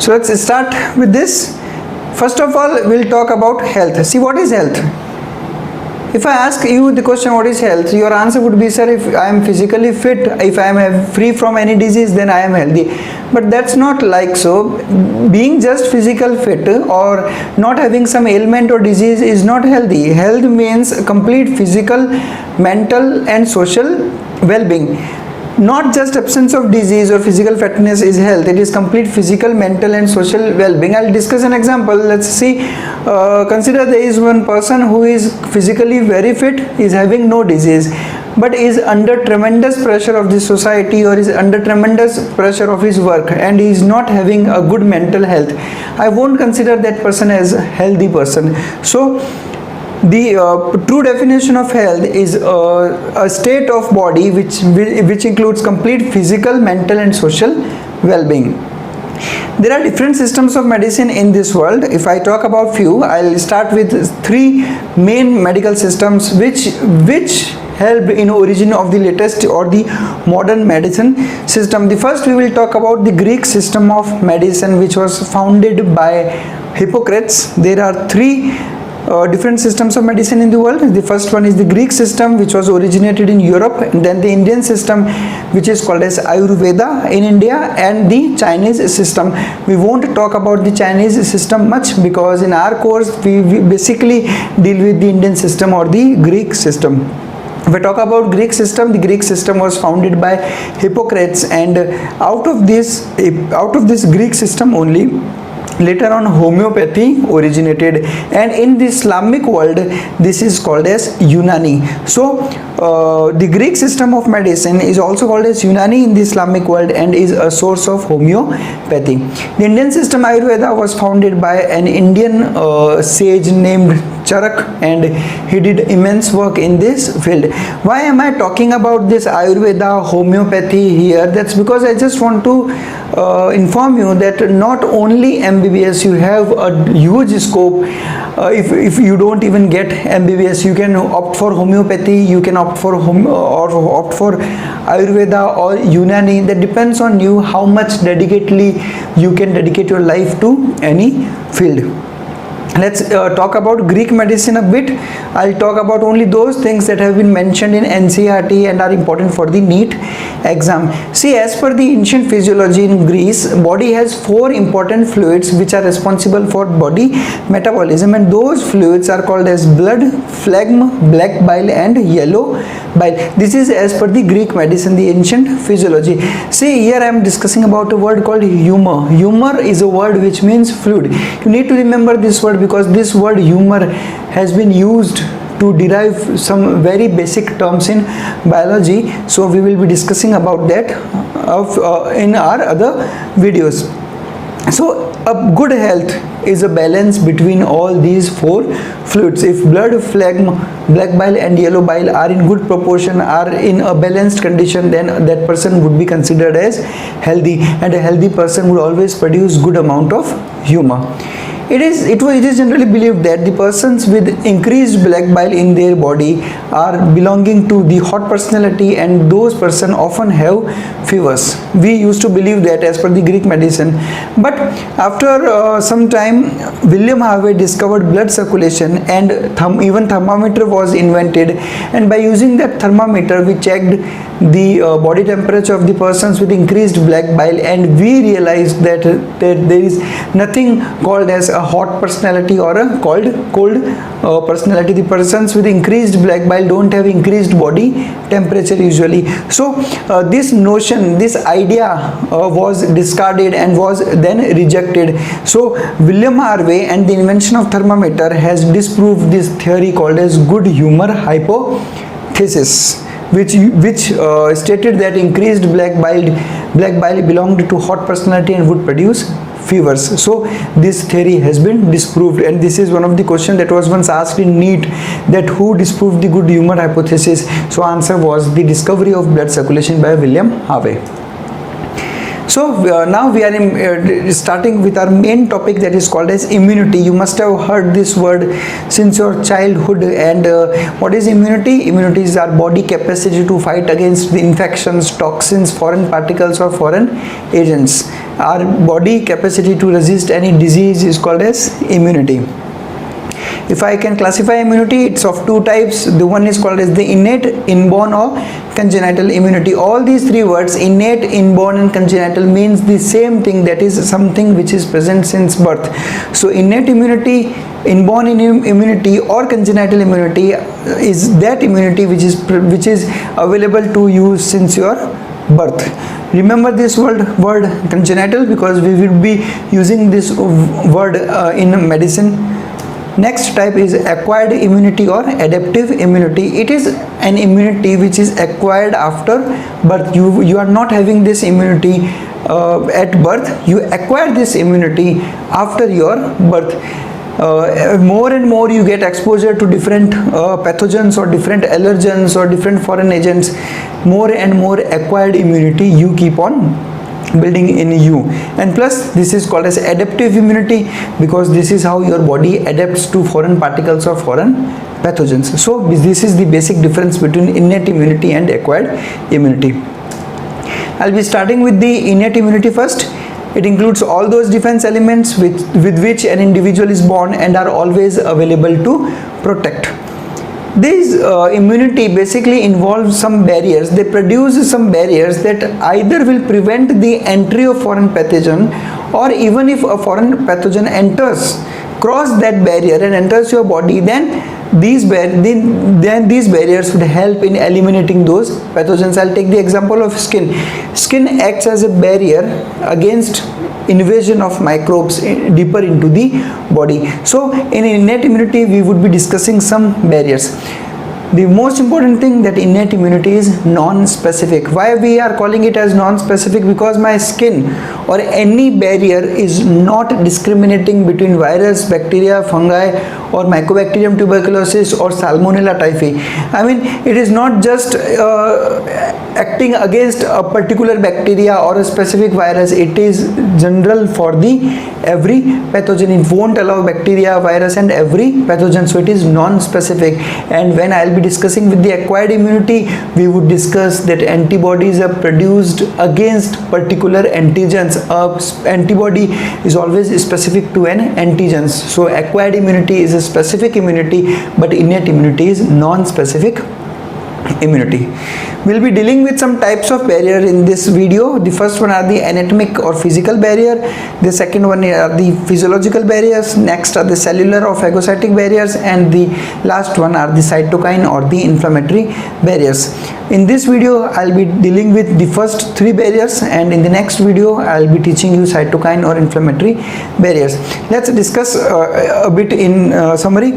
So let's start with this. First of all, we'll talk about health. See, what is health? If I ask you the question, what is health, your answer would be, sir, if I am physically fit, if I am free from any disease, then I am healthy. But that's not like so. Being just physical fit or not having some ailment or disease is not healthy. Health means complete physical, mental and social well-being. Not just absence of disease or physical fitness is health. It is complete physical, mental and social well-being. I'll discuss an example. Let's see. Consider there is one person who is physically very fit, is having no disease, but is under tremendous pressure of the society or is under tremendous pressure of his work, and he is not having a good mental health. I won't consider that person as a healthy person. So the true definition of health is a state of body which includes complete physical, mental and social well-being. There are different systems of medicine in this world. If I talk about few, I'll start with three main medical systems which helped in origin of the latest or the modern medicine system. The first we will talk about the Greek system of medicine, which was founded by Hippocrates. There are three different systems of medicine in the world. The first one is the Greek system, which was originated in Europe, and then the Indian system, which is called as Ayurveda in India, and the Chinese system. We won't talk about the Chinese system much because in our course we basically deal with the Indian system or the Greek system. If I talk about Greek system, the Greek system was founded by Hippocrates, and out of this Greek system only later on homeopathy originated, and in the Islamic world this is called as Unani. So the Greek system of medicine is also called as Unani in the Islamic world and is a source of homeopathy. The Indian system Ayurveda was founded by an Indian sage named Charak, and he did immense work in this field. Why am I talking about this Ayurveda, homeopathy here? That's because I just want to inform you that not only MBBS, you have a huge scope. If you don't even get MBBS, you can opt for homeopathy, you can opt for Ayurveda or Unani. That depends on you how much dedicatedly you can dedicate your life to any field. Let's talk about Greek medicine a bit. I'll talk about only those things that have been mentioned in NCERT and are important for the NEET exam. See, as per the ancient physiology in Greece, body has four important fluids which are responsible for body metabolism, and those fluids are called as blood, phlegm, black bile and yellow bile. This is as per the Greek medicine, the ancient physiology. See, here I am discussing about a word called humor. Humor is a word which means fluid. You need to remember this word because this word humor has been used to derive some very basic terms in biology. So we will be discussing about that in our other videos. So a good health is a balance between all these four fluids. If blood, phlegm, black bile and yellow bile are in good proportion, are in a balanced condition, then that person would be considered as healthy, and a healthy person would always produce good amount of humor. It is generally believed that the persons with increased black bile in their body are belonging to the hot personality, and those persons often have fevers. We used to believe that as per the Greek medicine, but after some time William Harvey discovered blood circulation, and even thermometer was invented, and by using that thermometer we checked the body temperature of the persons with increased black bile, and we realized that there is nothing called as a hot personality or a cold personality. The persons with increased black bile don't have increased body temperature usually. So this notion, this idea was discarded and was then rejected. So William Harvey and the invention of thermometer has disproved this theory called as good humor hypothesis, which stated that increased black bile belonged to hot personality and would produce fevers. So this theory has been disproved, and this is one of the questions that was once asked in NEET, that who disproved the good humor hypothesis. So answer was the discovery of blood circulation by William Harvey. So now we are starting with our main topic, that is called as immunity. You must have heard this word since your childhood. And what is immunity? Immunity is our body capacity to fight against the infections, toxins, foreign particles or foreign agents. Our body capacity to resist any disease is called as immunity. If I can classify immunity, it's of two types. The one is called as the innate, inborn or congenital immunity. All these three words, innate, inborn and congenital, means the same thing, that is something which is present since birth. So innate immunity, inborn immunity or congenital immunity is that immunity which is available to you since your birth. Remember this word congenital, because we will be using this word in medicine. Next type is acquired immunity or adaptive immunity. It is an immunity which is acquired after birth. You are not having this immunity at birth. You acquire this immunity after your birth. More and more you get exposure to different pathogens or different allergens or different foreign agents. More and more acquired immunity you keep on building in you. And plus this is called as adaptive immunity, because this is how your body adapts to foreign particles or foreign pathogens. So this is the basic difference between innate immunity and acquired immunity. I'll be starting with the innate immunity first. It includes all those defense elements with which an individual is born and are always available to protect. This immunity basically involves some barriers. They produce some barriers that either will prevent the entry of foreign pathogen, or even if a foreign pathogen cross that barrier and enters your body, then these barriers would help in eliminating those pathogens. I'll take the example of skin. Skin acts as a barrier against invasion of microbes deeper into the body. So in innate immunity we would be discussing some barriers. The most important thing, that innate immunity is non-specific. Why we are calling it as non-specific? Because my skin or any barrier is not discriminating between virus, bacteria, fungi or Mycobacterium tuberculosis or Salmonella typhi. I mean, it is not just acting against a particular bacteria or a specific virus. It is general for the every pathogen. It won't allow bacteria, virus and every pathogen. So it is non-specific. And when I'll be discussing with the acquired immunity, we would discuss that antibodies are produced against particular antigens. Antibody is always specific to an antigens. So acquired immunity is a specific immunity, but innate immunity is non-specific immunity. We'll be dealing with some types of barrier in this video. The first one are the anatomic or physical barrier. The second one are the physiological barriers. Next are the cellular or phagocytic barriers, and the last one are the cytokine or the inflammatory barriers. In this video I'll be dealing with the first three barriers, and in the next video I'll be teaching you cytokine or inflammatory barriers. Let's discuss a bit in summary.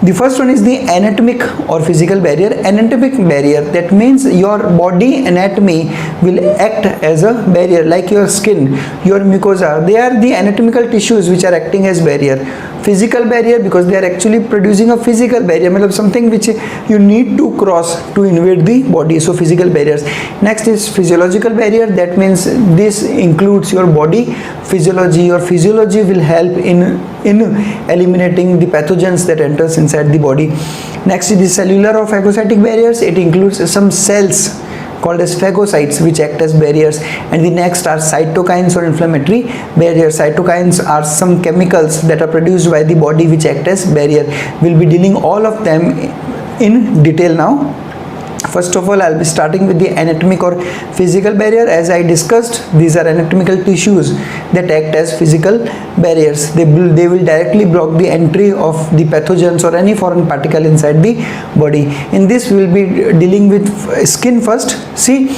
The first one is the anatomic or physical barrier. Anatomic barrier, that means your body anatomy will act as a barrier, like your skin, your mucosa. They are the anatomical tissues which are acting as barrier. Physical barrier, because they are actually producing a physical barrier, something which you need to cross to invade the body. So physical barriers. Next is physiological barrier. That means this includes your body physiology. Your physiology will help in eliminating the pathogens that enters inside the body. Next is the cellular or phagocytic barriers. It includes some cells called as phagocytes which act as barriers. And the next are cytokines or inflammatory barriers. Cytokines are some chemicals that are produced by the body which act as barrier. We'll be dealing all of them in detail now. First of all, I'll be starting with the anatomic or physical barrier. As I discussed, these are anatomical tissues that act as physical barriers. They will directly block the entry of the pathogens or any foreign particle inside the body. In this, we will be dealing with skin first. See,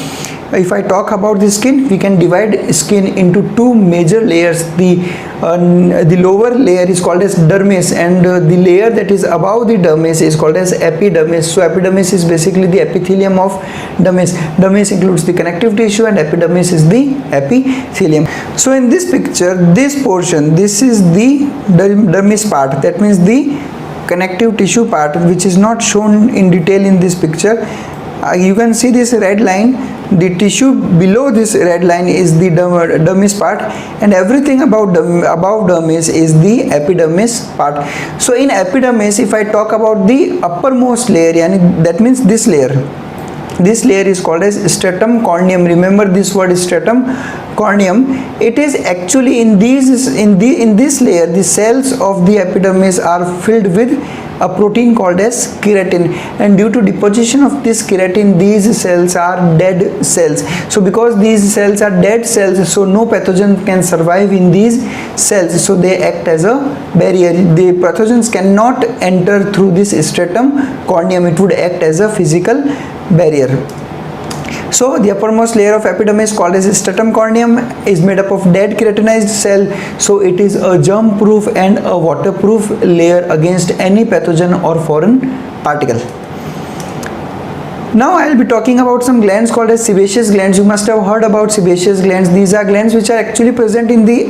if I talk about the skin, we can divide skin into two major layers. The lower layer is called as dermis, and the layer that is above the dermis is called as epidermis. So epidermis is basically the epithelium of dermis. Dermis includes the connective tissue and epidermis is the epithelium. So in this picture, this portion, this is the dermis part. That means the connective tissue part, which is not shown in detail in this picture. You can see this red line. the tissue below this red line is the dermis part, and everything about above dermis is the epidermis part. So in epidermis, if I talk about the uppermost layer, yani that means this layer, this layer is called as stratum corneum. Remember this word, stratum corneum. It is actually in this layer, the cells of the epidermis are filled with a protein called as keratin, and due to deposition of this keratin, these cells are dead cells. So because these cells are dead cells, so no pathogen can survive in these cells, so they act as a barrier. The pathogens cannot enter through this stratum corneum. It would act as a physical barrier. So the uppermost layer of epidermis, called as stratum corneum, is made up of dead keratinized cell. So it is a germ proof and a waterproof layer against any pathogen or foreign particle. Now I will be talking about some glands called as sebaceous glands. You must have heard about sebaceous glands. These are glands which are actually present in the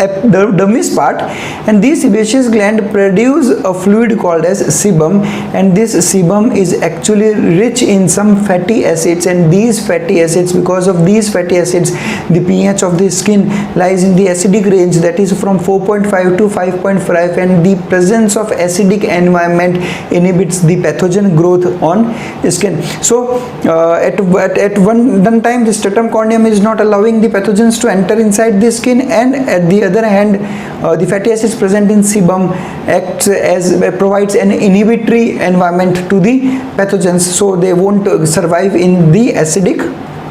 dermis part, and these sebaceous gland produce a fluid called as sebum, and this sebum is actually rich in some fatty acids, and these fatty acids, because of these fatty acids, the pH of the skin lies in the acidic range, that is from 4.5 to 5.5, and the presence of acidic environment inhibits the pathogen growth on skin. So at one time the stratum corneum is not allowing the pathogens to enter inside the skin, and at the other hand, the fatty acids present in sebum acts as provides an inhibitory environment to the pathogens, so they won't survive in the acidic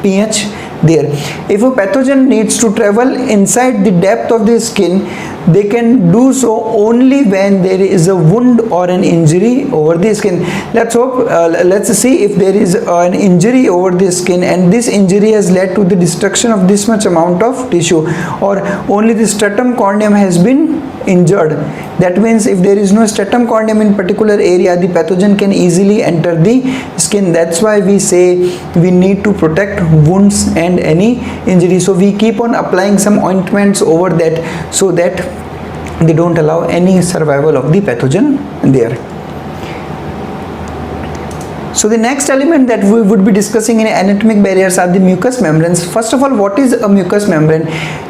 pH there. If a pathogen needs to travel inside the depth of the skin, they can do so only when there is a wound or an injury over the skin. Let's see if there is an injury over the skin, and this injury has led to the destruction of this much amount of tissue, or only the stratum corneum has been injured. That means if there is no stratum corneum in particular area, the pathogen can easily enter the skin. That's why we say we need to protect wounds and any injury. So we keep on applying some ointments over that, so that they don't allow any survival of the pathogen there. So the next element that we would be discussing in anatomic barriers are the mucous membranes. First of all, what is a mucous membrane?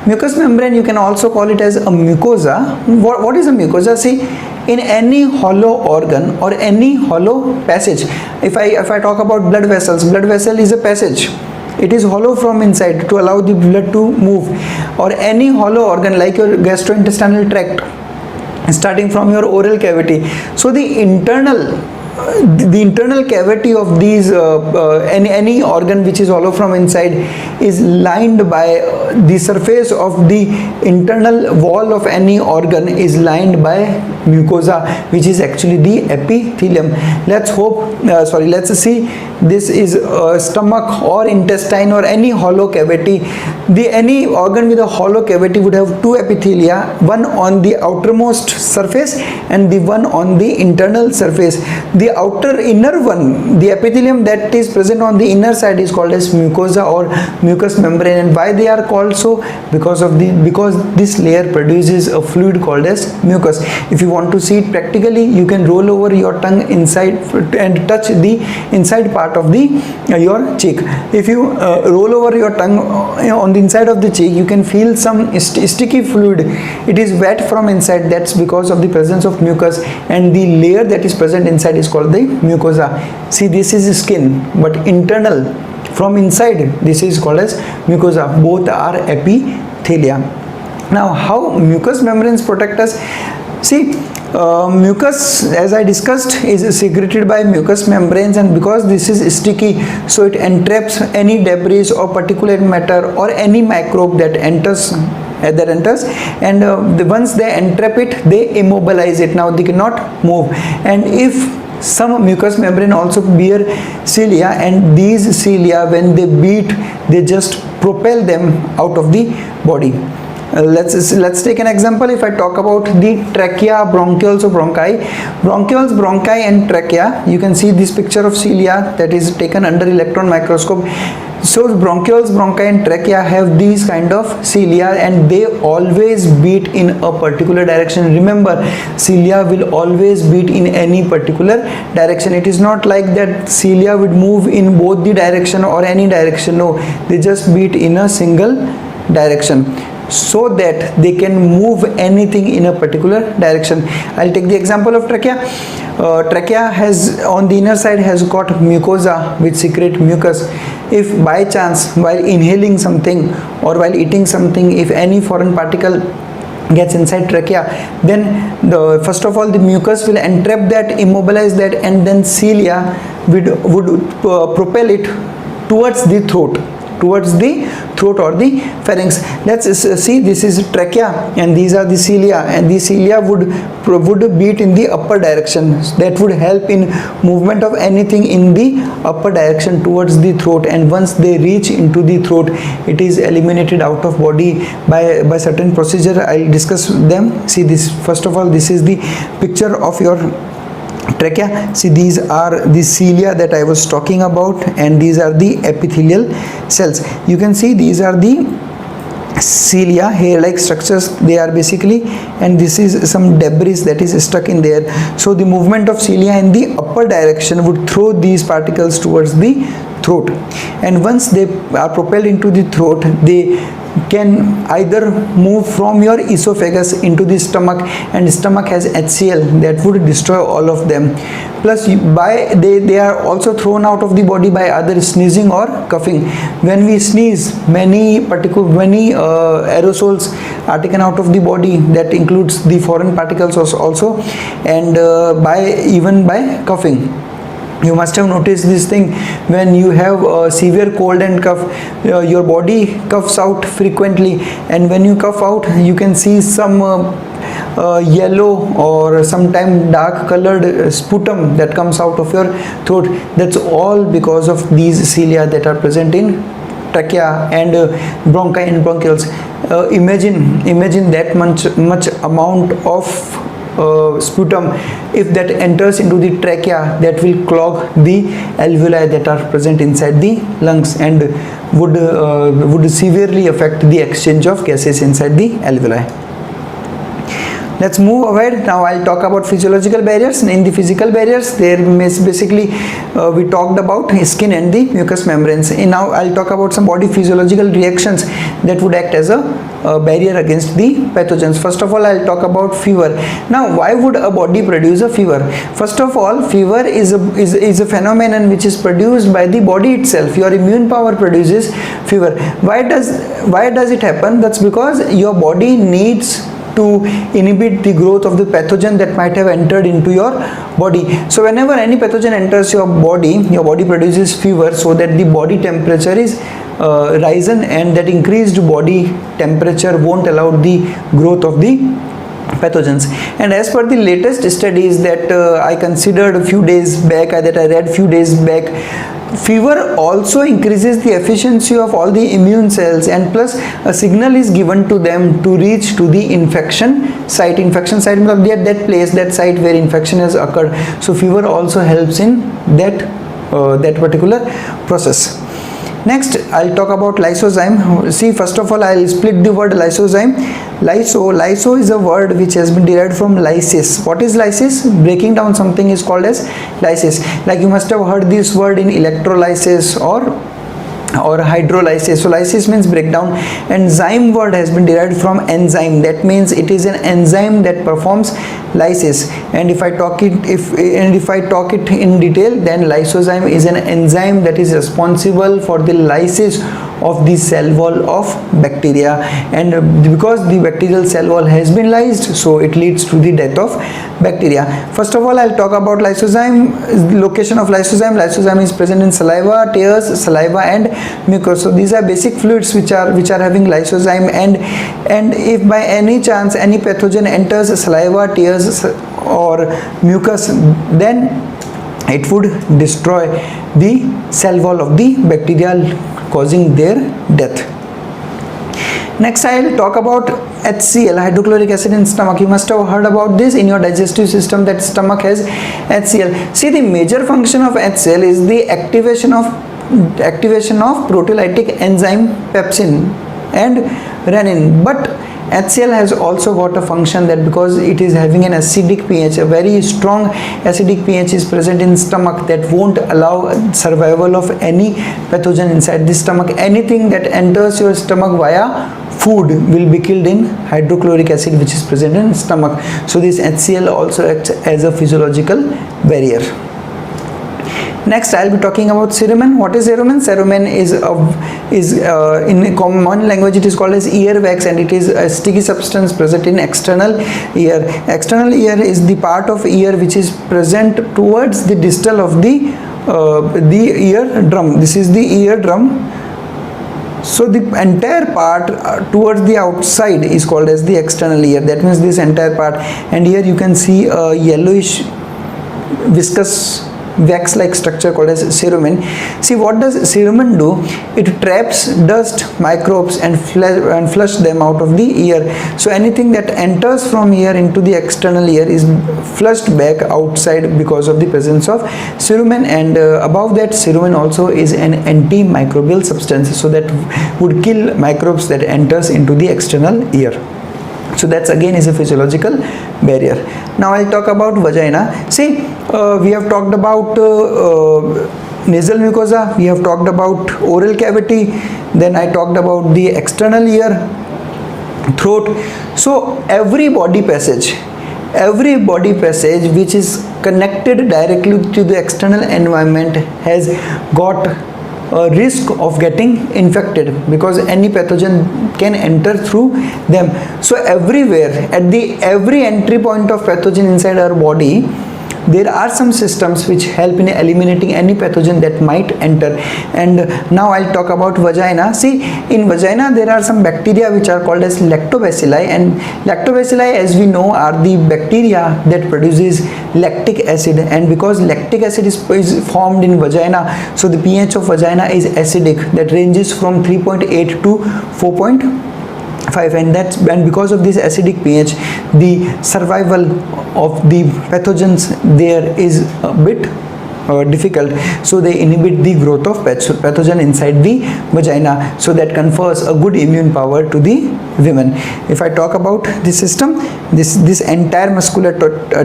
Mucous membrane, you can also call it as a mucosa. What is a mucosa? See, in any hollow organ or any hollow passage, if I talk about blood vessels, blood vessel is a passage. It is hollow from inside to allow the blood to move, or any hollow organ like your gastrointestinal tract, starting from your oral cavity. So the internal cavity of these any organ which is hollow from inside is lined by the surface of the internal wall of any organ is lined by mucosa, which is actually the epithelium. Let's see, this is stomach or intestine or any hollow cavity. Any organ with a hollow cavity would have two epithelia, one on the outermost surface and the one on the internal surface. The inner one, the epithelium that is present on the inner side, is called as mucosa or mucous membrane. And why they are called so? Because this layer produces a fluid called as mucus. If you want to see it practically, you can roll over your tongue inside and touch the inside part of your cheek. If you roll over your tongue on the inside of the cheek, you can feel some sticky fluid. It is wet from inside. That's because of the presence of mucus, and the layer that is present inside is called the mucosa. See, this is skin, but internal from inside, this is called as mucosa. Both are epithelia. Now, how mucous membranes protect us? See, mucus, as I discussed, is secreted by mucous membranes, and because this is sticky, so it entraps any debris or particulate matter or any microbe that enters, and once they entrap it, they immobilize it. Now they cannot move. And if some mucous membrane also bear cilia, and these cilia, when they beat, they just propel them out of the body. Let's take an example. If I talk about the trachea, bronchioles or bronchi, bronchioles, bronchi and trachea, you can see this picture of cilia that is taken under electron microscope. So bronchioles, bronchi and trachea have these kind of cilia, and they always beat in a particular direction. Remember, cilia will always beat in any particular direction. It is not like that cilia would move in both the direction or any direction. No, they just beat in a single direction, so that they can move anything in a particular direction. I'll take the example of trachea. Trachea has, on the inner side, has got mucosa which secrete mucus. If by chance while inhaling something or while eating something, if any foreign particle gets inside trachea, then first of all the mucus will entrap that, immobilize that, and then cilia would propel it towards the throat or the pharynx. Let's see, this is trachea and these are the cilia, and the cilia would beat in the upper direction. That would help in movement of anything in the upper direction towards the throat, and once they reach into the throat, it is eliminated out of body by certain procedure. I'll discuss them. See this, first of all, this is the picture of your trachea. See, these are the cilia that I was talking about, and these are the epithelial cells. You can see these are the cilia, hair like structures they are basically, and this is some debris that is stuck in there. So the movement of cilia in the upper direction would throw these particles towards the throat, and once they are propelled into the throat, they can either move from your esophagus into the stomach, and stomach has HCl that would destroy all of them. Plus they are also thrown out of the body by either sneezing or coughing. When we sneeze, many aerosols are taken out of the body. That includes the foreign particles also, and even by coughing. You must have noticed this thing, when you have a severe cold and cough, your body coughs out frequently, and when you cough out, you can see some yellow or sometimes dark colored sputum that comes out of your throat. That's all because of these cilia that are present in trachea and bronchi and bronchioles. Imagine that much amount of sputum, if that enters into the trachea, that will clog the alveoli that are present inside the lungs, and would severely affect the exchange of gases inside the alveoli. Let's move ahead. Now I'll talk about physiological barriers. In the physical barriers, there basically we talked about skin and the mucous membranes. And now I'll talk about some body physiological reactions that would act as a barrier against the pathogens. First of all, I'll talk about fever. Now, why would a body produce a fever? First of all, fever is a phenomenon which is produced by the body itself. Your immune power produces fever. Why does it happen? That's because your body needs to inhibit the growth of the pathogen that might have entered into your body. So whenever any pathogen enters your body produces fever, so that the body temperature is risen, and that increased body temperature won't allow the growth of the pathogens. And as per the latest studies that I considered a few days back, that I read few days back, fever also increases the efficiency of all the immune cells, and plus a signal is given to them to reach to the infection site. Infection site means that place, that site where infection has occurred. So fever also helps in that particular process. Next, I'll talk about lysozyme. See, first of all, I'll split the word lysozyme. Lyso is a word which has been derived from lysis. What is lysis? Breaking down something is called as lysis. Like you must have heard this word in electrolysis or hydrolysis. So lysis means breakdown, and zyme word has been derived from enzyme. That means it is an enzyme that performs lysis. And if I talk it in detail, then lysozyme is an enzyme that is responsible for the lysis of the cell wall of bacteria, and because the bacterial cell wall has been lysed, so it leads to the death of bacteria. First of all, I'll talk about lysozyme. Location of lysozyme. Lysozyme is present in saliva, tears, saliva and mucus. So these are basic fluids which are having lysozyme, and if by any chance any pathogen enters saliva, tears or mucus, then it would destroy the cell wall of the bacteria, causing their death. Next, I'll talk about HCl, hydrochloric acid in stomach. You must have heard about this in your digestive system, that stomach has HCl. See, the major function of HCl is the activation of proteolytic enzyme pepsin and renin. But HCl has also got a function that because it is having an acidic pH, a very strong acidic pH is present in stomach, that won't allow survival of any pathogen inside the stomach. Anything that enters your stomach via food will be killed in hydrochloric acid which is present in stomach. So this HCl also acts as a physiological barrier. Next, I'll be talking about cerumen. What is cerumen? Cerumen is in common language it is called as ear wax, and it is a sticky substance present in external ear. External ear is the part of ear which is present towards the distal of the ear drum. This is the ear drum. So the entire part towards the outside is called as the external ear. That means this entire part, and here you can see a yellowish viscous wax like structure called as cerumen. See, what does cerumen do? It traps dust, microbes and flush them out of the ear. So anything that enters from here into the external ear is flushed back outside because of the presence of cerumen. And above that, cerumen also is an antimicrobial substance, so that would kill microbes that enters into the external ear. So that's again is a physiological barrier. Now I'll talk about vagina. See, we have talked about nasal mucosa, we have talked about oral cavity, then I talked about the external ear, throat. So every body passage which is connected directly to the external environment has got a risk of getting infected, because any pathogen can enter through them. So everywhere, at the every entry point of pathogen inside our body, there are some systems which help in eliminating any pathogen that might enter. And now I'll talk about vagina. See, in vagina there are some bacteria which are called as lactobacilli, and lactobacilli, as we know, are the bacteria that produces lactic acid. And because lactic acid is formed in vagina, so the pH of vagina is acidic, that ranges from 3.8 to 4.5, and because of this acidic pH, the survival of the pathogens there is a bit difficult. So they inhibit the growth of pathogen inside the vagina, so that confers a good immune power to the women. If I talk about the system, this entire muscular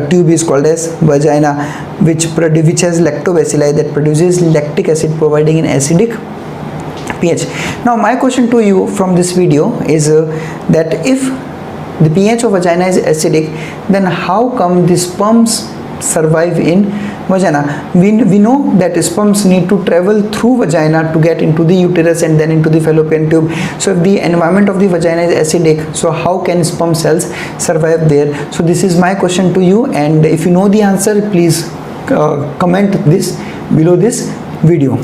tube is called as vagina, which has lactobacilli that produces lactic acid, providing an acidic pH. Now my question to you from this video is that if the pH of vagina is acidic, then how come the sperms survive in vagina? We know that sperms need to travel through vagina to get into the uterus and then into the fallopian tube. So if the environment of the vagina is acidic, so how can sperm cells survive there? So this is my question to you, and if you know the answer, please comment this below this video.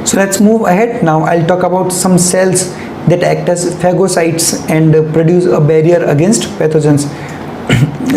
So let's move ahead. Now I'll talk about some cells that act as phagocytes and produce a barrier against pathogens.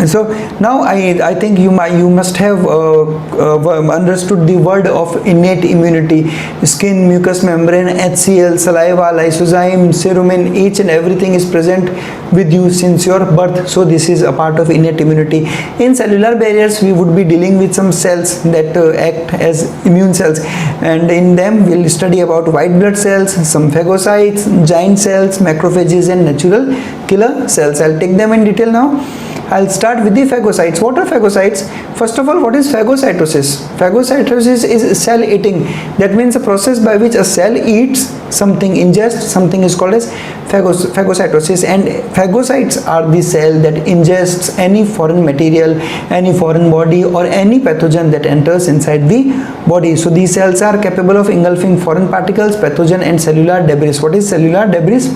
So now I think you must have understood the word of innate immunity. Skin, mucous membrane, HCl, saliva, lysozyme, cerumen, each and everything is present with you since your birth. So this is a part of innate immunity. In cellular barriers, we would be dealing with some cells that act as immune cells, and in them we'll study about white blood cells, some phagocytes, giant cells, macrophages and natural killer cells. I'll take them in detail now. I'll start with the phagocytes. What are phagocytes? First of all, what is phagocytosis? Phagocytosis is cell eating. That means a process by which a cell eats something, ingests something, is called as phagocytosis. And phagocytes are the cell that ingests any foreign material, any foreign body or any pathogen that enters inside the body. So these cells are capable of engulfing foreign particles, pathogen and cellular debris. What is cellular debris?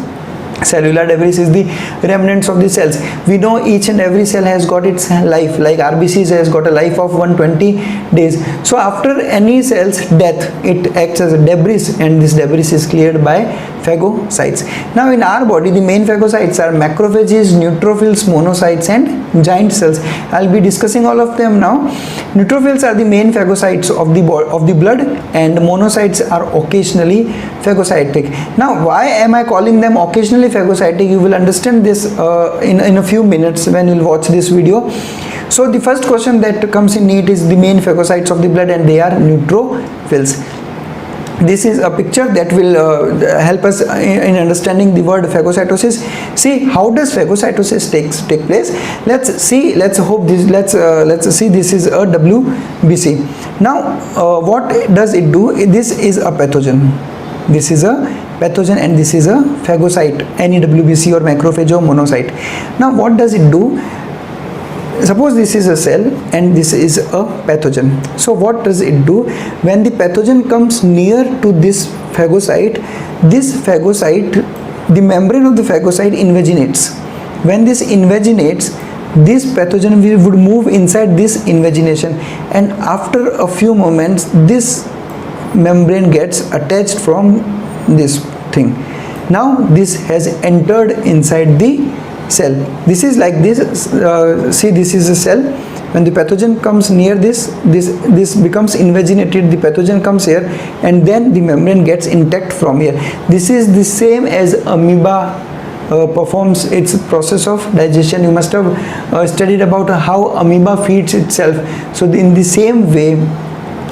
Cellular debris is the remnants of the cells. We know each and every cell has got its life, like RBCs has got a life of 120 days. So after any cell's death, it acts as a debris, and this debris is cleared by phagocytes. Now in our body, the main phagocytes are macrophages, neutrophils, monocytes, and giant cells. I'll be discussing all of them now. Neutrophils are the main phagocytes of the blood, and monocytes are occasionally phagocytic. Now why am I calling them occasionally phagocytic? You will understand this in a few minutes when you'll watch this video. So the first question that comes in NEET is the main phagocytes of the blood, and they are neutrophils. This is a picture that will help us in understanding the word phagocytosis. See, how does phagocytosis take place? Let's see this is a WBC. Now what does it do? This is a pathogen. This is a pathogen, and this is a phagocyte, any WBC or macrophage or monocyte. Now what does it do? Suppose this is a cell and this is a pathogen. So what does it do? When the pathogen comes near to this phagocyte, the membrane of the phagocyte invaginates. When this invaginates, this pathogen would move inside this invagination, and after a few moments this membrane gets attached from this thing. Now this has entered inside the cell. This is like this. See, this is a cell. When the pathogen comes near this becomes invaginated. The pathogen comes here, and then the membrane gets intact from here. This is the same as amoeba performs its process of digestion. You must have studied about how amoeba feeds itself. So in the same way,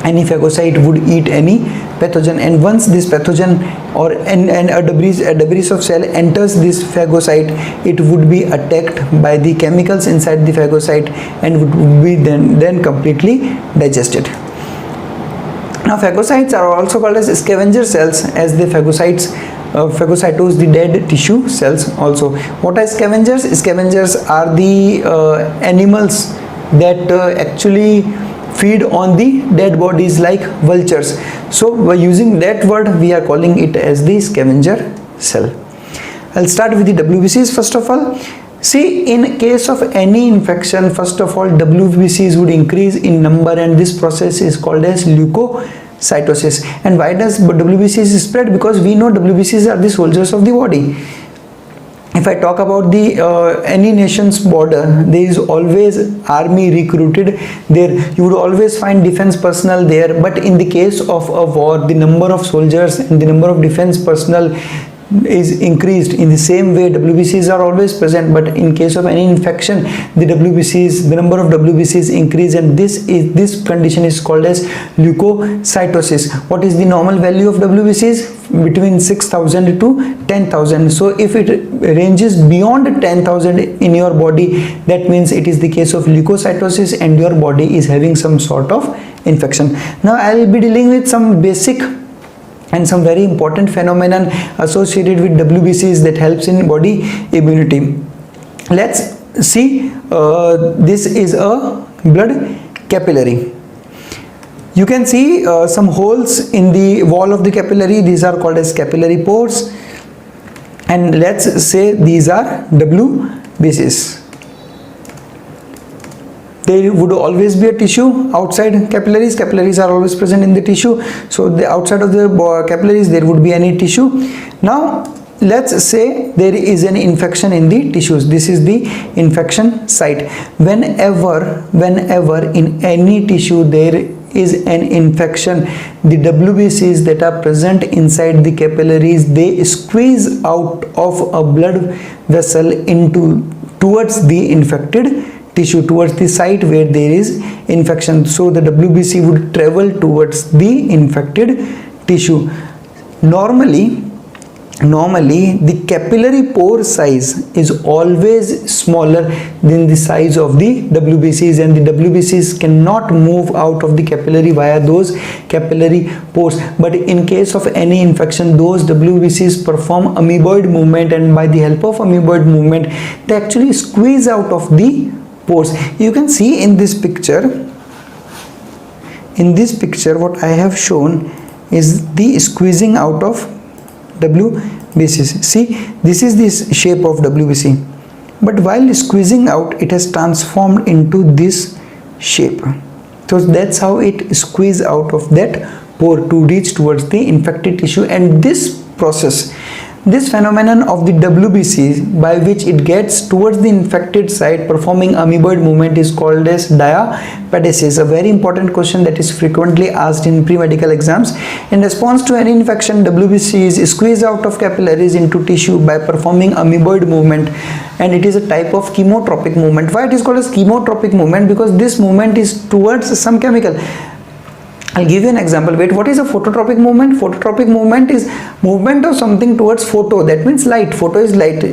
any phagocyte would eat any pathogen, and once this pathogen or a debris of cell enters this phagocyte, it would be attacked by the chemicals inside the phagocyte and would be then completely digested. Now phagocytes are also called as scavenger cells, as the phagocytose the dead tissue cells also. What are scavengers? Scavengers are the animals that actually feed on the dead bodies, like vultures. So by using that word, we are calling it as the scavenger cell. I'll start with the WBCs first of all. See, in case of any infection, first of all, WBCs would increase in number, and this process is called as leukocytosis. And why does WBCs spread? Because we know WBCs are the soldiers of the body. If I talk about the any nation's border, there is always army recruited there. You would always find defense personnel there. But in the case of a war, the number of soldiers and the number of defense personnel is increased. In the same way, WBCs are always present, but in case of any infection, the number of WBCs increase, and this condition is called as leukocytosis. What is the normal value of WBCs? Between 6,000 to 10,000. So if it ranges beyond 10,000 in your body, that means it is the case of leukocytosis and your body is having some sort of infection. Now I will be dealing with some basic and some very important phenomenon associated with WBCs that helps in body immunity. Let's see, this is a blood capillary. You can see some holes in the wall of the capillary. These are called as capillary pores, and let's say these are WBCs. There would always be a tissue outside capillaries. Capillaries are always present in the tissue. So the outside of the capillaries there would be any tissue. Now let's say there is an infection in the tissues. This is the infection site. Whenever in any tissue there is an infection, the WBCs that are present inside the capillaries, they squeeze out of a blood vessel towards the infected tissue, towards the site where there is infection. So the WBC would travel towards the infected tissue. Normally the capillary pore size is always smaller than the size of the WBCs, and the WBCs cannot move out of the capillary via those capillary pores. But in case of any infection, those WBCs perform amoeboid movement, and by the help of amoeboid movement they actually squeeze out of the pores. You can see in this picture, what I have shown is the squeezing out of WBCs. WBCs. See, this is this shape of WBC, but while squeezing out, it has transformed into this shape. So that's how it squeezes out of that pore to reach towards the infected tissue. And this process, this phenomenon of the WBC, by which it gets towards the infected site performing amoeboid movement, is called as diapedesis. A very important question that is frequently asked in pre-medical exams. In response to any infection, WBC is squeezed out of capillaries into tissue by performing amoeboid movement, and it is a type of chemotropic movement. Why it is called as chemotropic movement? Because this movement is towards some chemical. I'll give you an example. Wait, what is a phototropic movement? Phototropic movement is movement of something towards photo. That means light. Photo is light.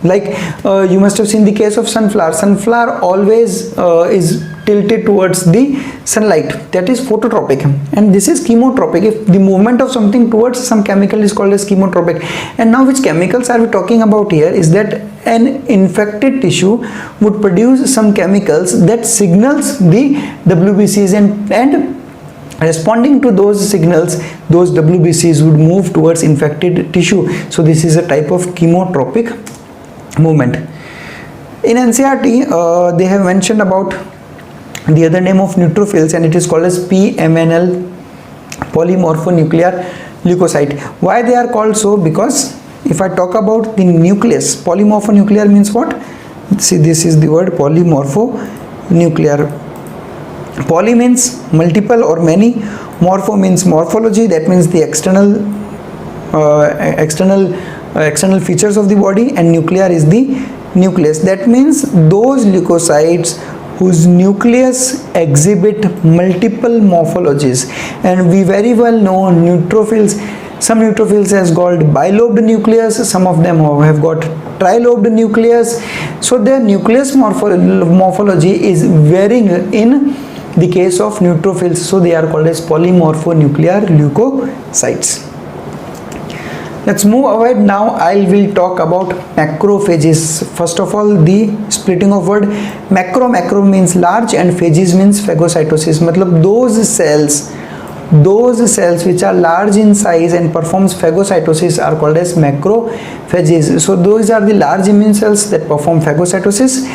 Like you must have seen the case of sunflower. Sunflower always is tilted towards the sunlight. That is phototropic. And this is chemotropic. If the movement of something towards some chemical is called as chemotropic. And now which chemicals are we talking about here is that an infected tissue would produce some chemicals that signals the WBCs, and responding to those signals, those WBCs would move towards infected tissue. So this is a type of chemotropic movement. In NCERT, they have mentioned about the other name of neutrophils, and it is called as PMNL, polymorphonuclear leukocyte. Why they are called so? Because if I talk about the nucleus, polymorphonuclear means what? See, this is the word polymorphonuclear. Poly means multiple or many, morpho means morphology, that means the external features of the body, and nuclear is the nucleus. That means those leukocytes whose nucleus exhibit multiple morphologies. And we very well know neutrophils. Some neutrophils has got bilobed nucleus, some of them have got trilobed nucleus. So their nucleus morphology is varying in the case of neutrophils. So they are called as polymorphonuclear leukocytes. Let's move ahead. Now I will talk about macrophages. First of all, the splitting of word. Macro means large and phages means phagocytosis. Matlab those cells which are large in size and performs phagocytosis are called as macrophages. So those are the large immune cells that perform phagocytosis.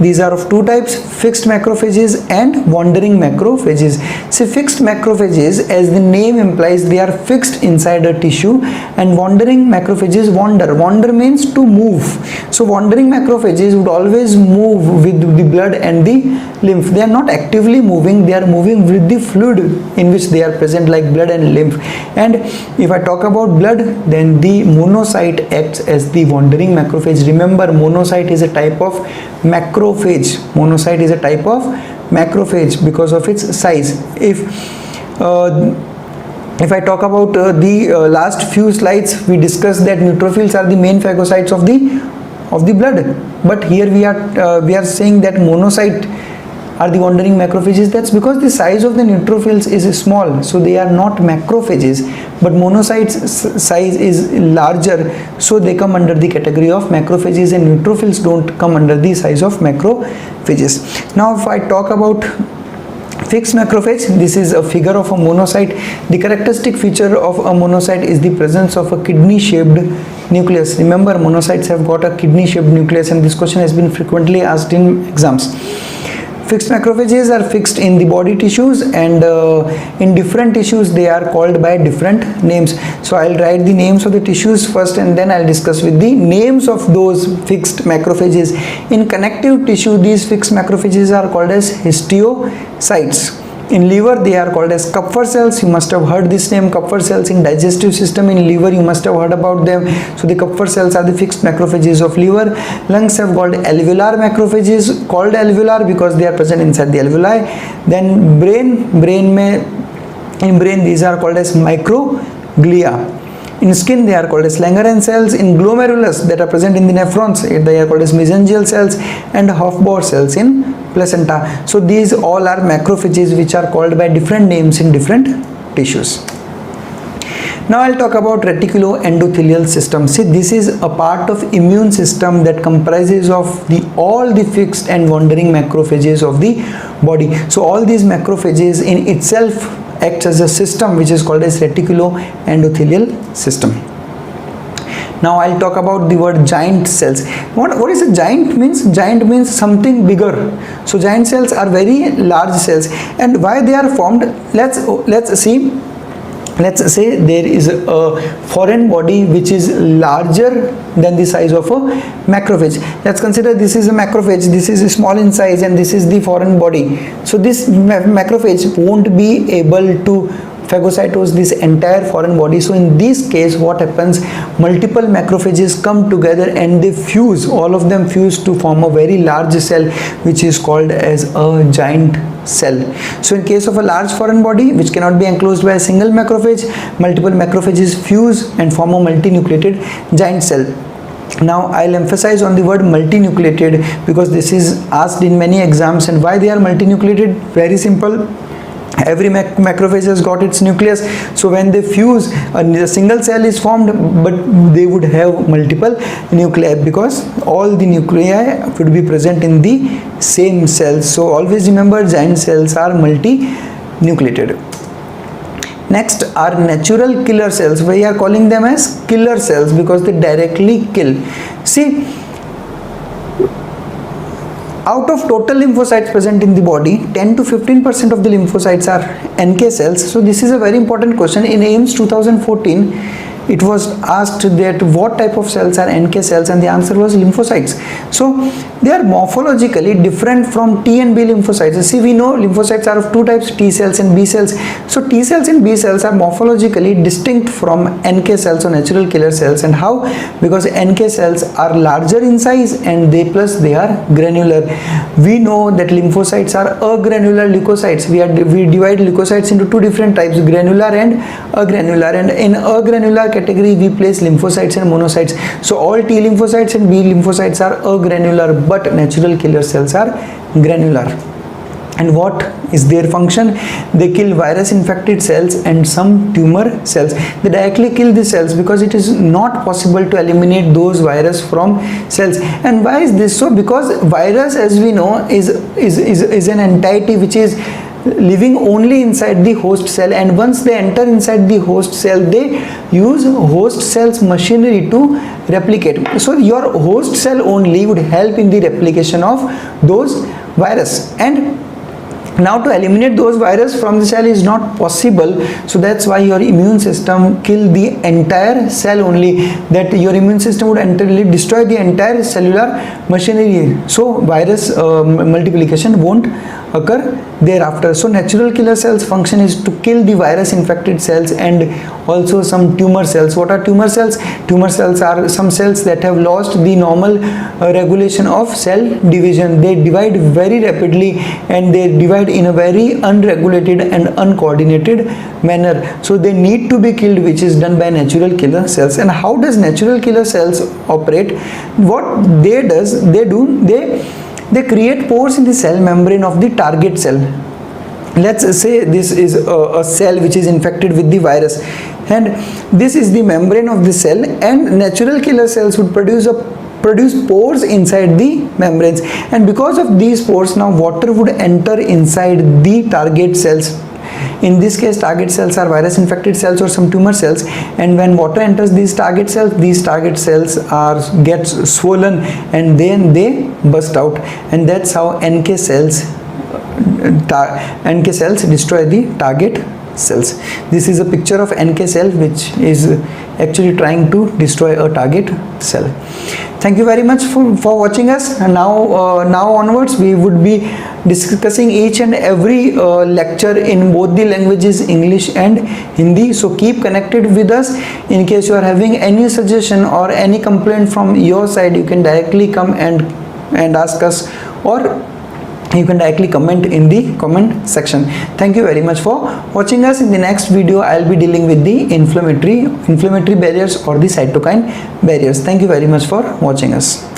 These are of two types, fixed macrophages and wandering macrophages. See, fixed macrophages, as the name implies, they are fixed inside a tissue, and wandering macrophages wander. Wander means to move. So wandering macrophages would always move with the blood and the lymph. They are not actively moving, they are moving with the fluid in which they are present, like blood and lymph. And if I talk about blood, then the monocyte acts as the wandering macrophage. Remember, monocyte is a type of macrophage. Monocyte is a type of macrophage because of its size. If I talk about the last few slides, we discussed that neutrophils are the main phagocytes of the blood, but here we are saying that monocyte are the wandering macrophages. That's because the size of the neutrophils is small, so they are not macrophages, but monocytes size is larger, so they come under the category of macrophages, and neutrophils don't come under the size of macrophages. Now if I talk about fixed macrophage, this is a figure of a monocyte. The characteristic feature of a monocyte is the presence of a kidney shaped nucleus. Remember, monocytes have got a kidney shaped nucleus, and this question has been frequently asked in exams. Fixed macrophages are fixed in the body tissues, and in different tissues they are called by different names. So I'll write the names of the tissues first, and then I'll discuss with the names of those fixed macrophages. In connective tissue, these fixed macrophages are called as histiocytes. In liver, they are called as Kupffer cells. You must have heard this name, Kupffer cells. In digestive system, in liver, you must have heard about them. So the Kupffer cells are the fixed macrophages of liver. Lungs have got alveolar macrophages, called alveolar because they are present inside the alveoli. Then in brain these are called as microglia. In skin, they are called as Langerhans cells. In glomerulus, that are present in the nephrons, they are called as mesangial cells, and Hofbauer cells in placenta. So these all are macrophages which are called by different names in different tissues. Now I'll talk about reticuloendothelial system. See, this is a part of immune system that comprises of all the fixed and wandering macrophages of the body. So all these macrophages in itself acts as a system which is called as reticuloendothelial system. Now I'll talk about the word giant cells. What is a giant means? Giant means something bigger. So giant cells are very large cells, and why they are formed? Let's see. Let's say there is a foreign body which is larger than the size of a macrophage. Let's consider this is a macrophage, this is small in size, and this is the foreign body. So this macrophage won't be able to phagocytose this entire foreign body. So in this case, what happens, multiple macrophages come together and they fuse, all of them fuse to form a very large cell which is called as a giant cell. So in case of a large foreign body which cannot be enclosed by a single macrophage, multiple macrophages fuse and form a multinucleated giant cell. Now I'll emphasize on the word multinucleated because this is asked in many exams. And why they are multinucleated? Very simple. Every macrophage has got its nucleus, so when they fuse, a single cell is formed, but they would have multiple nuclei because all the nuclei would be present in the same cells. So always remember, giant cells are multinucleated. Next are natural killer cells. We are calling them as killer cells because they directly kill. See, out of total lymphocytes present in the body, 10 to 15% of the lymphocytes are NK cells. So this is a very important question. In AIIMS 2014, it was asked that what type of cells are NK cells, and the answer was lymphocytes. So they are morphologically different from T and B lymphocytes. See, we know lymphocytes are of two types, T cells and B cells. So T cells and B cells are morphologically distinct from NK cells or natural killer cells. And how? Because NK cells are larger in size and they are granular. We know that lymphocytes are agranular leukocytes. We divide leukocytes into two different types, granular and agranular. And in agranular category we place lymphocytes and monocytes. So all T lymphocytes and B lymphocytes are agranular, but natural killer cells are granular. And what is their function? They kill virus infected cells and some tumor cells. They directly kill the cells because it is not possible to eliminate those virus from cells. And why is this so? Because virus, as we know, is an entity which is living only inside the host cell, and once they enter inside the host cell, they use host cell's machinery to replicate. So your host cell only would help in the replication of those virus, and now to eliminate those virus from the cell is not possible. So that's why your immune system kill the entire cell only, that your immune system would entirely destroy the entire cellular machinery. So virus multiplication won't occur thereafter. So natural killer cells function is to kill the virus infected cells and also some tumor cells. What are tumor cells? Tumor cells are some cells that have lost the normal regulation of cell division. They divide very rapidly and they divide in a very unregulated and uncoordinated manner. So they need to be killed, which is done by natural killer cells. And how does natural killer cells operate? What they do, they create pores in the cell membrane of the target cell. Let's say this is a cell which is infected with the virus, and this is the membrane of the cell, and natural killer cells would produce pores inside the membranes, and because of these pores, now water would enter inside the target cells. In this case, target cells are virus infected cells or some tumor cells, and when water enters these target cells gets swollen and then they burst out, and that's how NK cells destroy the target cells. This is a picture of NK cell which is actually trying to destroy a target cell. Thank you very much for watching us. And now onwards we would be discussing each and every lecture in both the languages, English and Hindi. So keep connected with us. In case you are having any suggestion or any complaint from your side, you can directly come and ask us, or you can directly comment in the comment section. Thank you very much for watching us. In the next video, I'll be dealing with the inflammatory barriers or the cytokine barriers. Thank you very much for watching us.